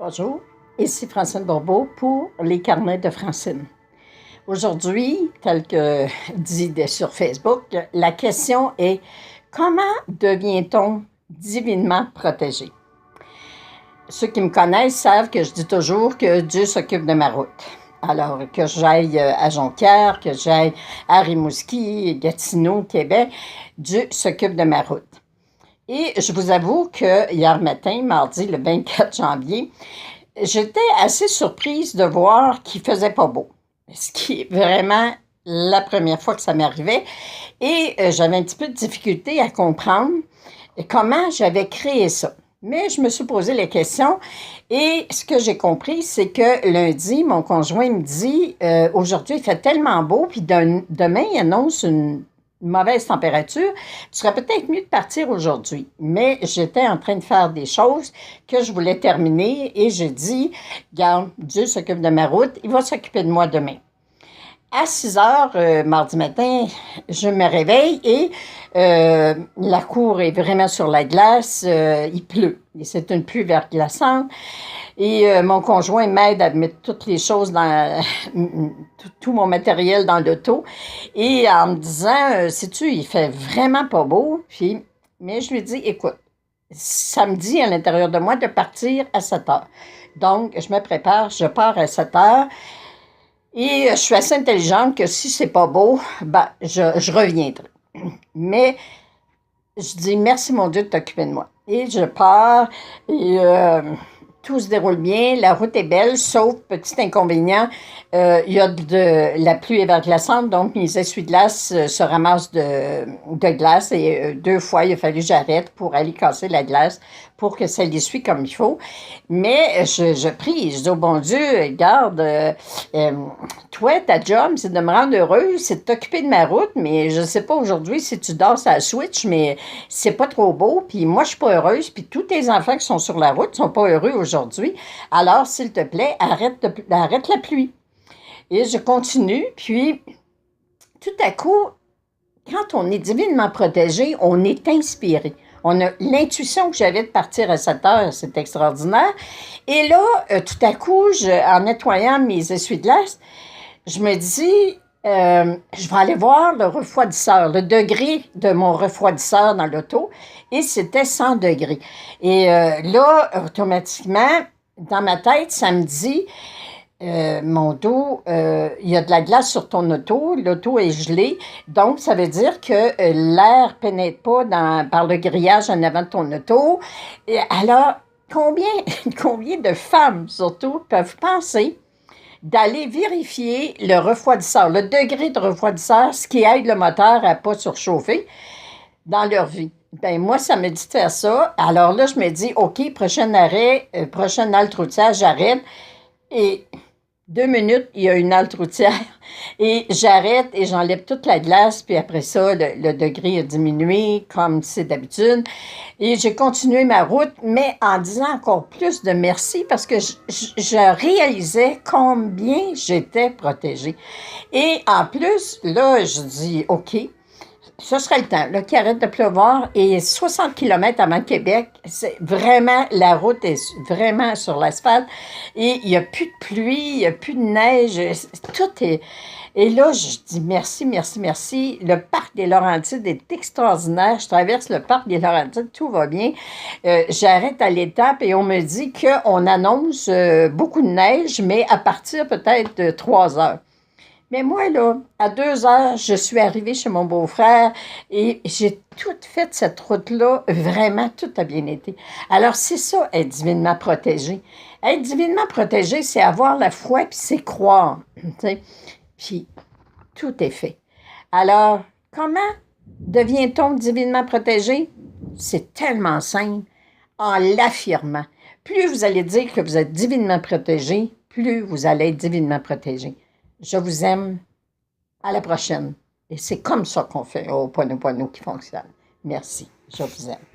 Bonjour, ici Francine Bourbeau pour les carnets de Francine. Aujourd'hui, tel que dit sur Facebook, la question est « Comment devient-on divinement protégé? » Ceux qui me connaissent savent que je dis toujours que Dieu s'occupe de ma route. Alors, que j'aille à Jonquière, que j'aille à Rimouski, Gatineau, Québec, Dieu s'occupe de ma route. Et je vous avoue que hier matin, mardi le 24 janvier, j'étais assez surprise de voir qu'il faisait pas beau. Ce qui est vraiment la première fois que ça m'arrivait. Et j'avais un petit peu de difficulté à comprendre comment j'avais créé ça. Mais je me suis posé la question et ce que j'ai compris, c'est que lundi, mon conjoint me dit « Aujourd'hui, il fait tellement beau, puis demain, il annonce une mauvaise température, tu serais peut-être mieux de partir aujourd'hui. » Mais j'étais en train de faire des choses que je voulais terminer et j'ai dit « Regarde, Dieu s'occupe de ma route, il va s'occuper de moi demain. » À 6 heures, mardi matin, je me réveille et la cour est vraiment sur la glace, il pleut. Et c'est une pluie verglaçante. Et mon conjoint m'aide à mettre toutes les choses dans tout mon matériel dans l'auto. Et en me disant, sais-tu, il fait vraiment pas beau. Mais je lui dis, écoute, ça me dit à l'intérieur de moi de partir à 7 heures. Donc, je me prépare, je pars à 7 heures. Et je suis assez intelligente que si c'est pas beau, ben, je reviendrai. Mais je dis merci mon Dieu de t'occuper de moi. Et je pars et tout se déroule bien, la route est belle, sauf petit inconvénient, il y a de la pluie verglaçante, donc mes essuie-glaces se ramassent de glace et 2 fois il a fallu que j'arrête pour aller casser la glace pour que ça l'essuie comme il faut. Mais je prie, je dis au bon Dieu, regarde, toi, ta job, c'est de me rendre heureuse, c'est de t'occuper de ma route, mais je sais pas aujourd'hui si tu dors sur la Switch, mais c'est pas trop beau, puis moi, je suis pas heureuse, puis tous tes enfants qui sont sur la route sont pas heureux aujourd'hui. Alors, s'il te plaît, arrête la pluie. Et je continue, puis tout à coup, quand on est divinement protégé, on est inspiré. On a l'intuition que j'avais de partir à 7 heures, c'est extraordinaire. Et là, tout à coup, en nettoyant mes essuie-glaces, je me dis, je vais aller voir le refroidisseur, le degré de mon refroidisseur dans l'auto, et c'était 100 degrés. Et là, automatiquement, dans ma tête, ça me dit, mon dos, il y a de la glace sur ton auto, l'auto est gelée, donc ça veut dire que l'air ne pénètre pas par le grillage en avant de ton auto. Et alors, combien de femmes, surtout, peuvent penser d'aller vérifier le refroidisseur, le degré de refroidisseur, ce qui aide le moteur à ne pas surchauffer dans leur vie? Ben moi, ça me dit de faire ça. Alors là, je me dis, OK, prochain arrêt, prochaine halte routière, j'arrête. Et 2 minutes, il y a une halte routière. Et j'arrête et j'enlève toute la glace. Puis après ça, le degré a diminué, comme c'est d'habitude. Et j'ai continué ma route, mais en disant encore plus de merci parce que je réalisais combien j'étais protégée. Et en plus, là, je dis, OK, ce serait le temps, là, qu'il arrête de pleuvoir. Et 60 km avant Québec, c'est vraiment, la route est vraiment sur l'asphalte. Et il n'y a plus de pluie, il n'y a plus de neige, tout est... Et là, je dis merci, merci, merci. Le parc des Laurentides est extraordinaire. Je traverse le parc des Laurentides, tout va bien. J'arrête à l'étape et on me dit qu'on annonce beaucoup de neige, mais à partir peut-être de 3 heures. Mais moi, là, à 2 heures, je suis arrivée chez mon beau-frère et j'ai tout fait cette route-là. Vraiment, tout a bien été. Alors, c'est ça, être divinement protégé. Être divinement protégé, c'est avoir la foi puis c'est croire. T'sais? Puis, tout est fait. Alors, comment devient-on divinement protégé? C'est tellement simple, en l'affirmant. Plus vous allez dire que vous êtes divinement protégé, plus vous allez être divinement protégé. Je vous aime. À la prochaine. Et c'est comme ça qu'on fait au Pono qui fonctionne. Merci. Je vous aime.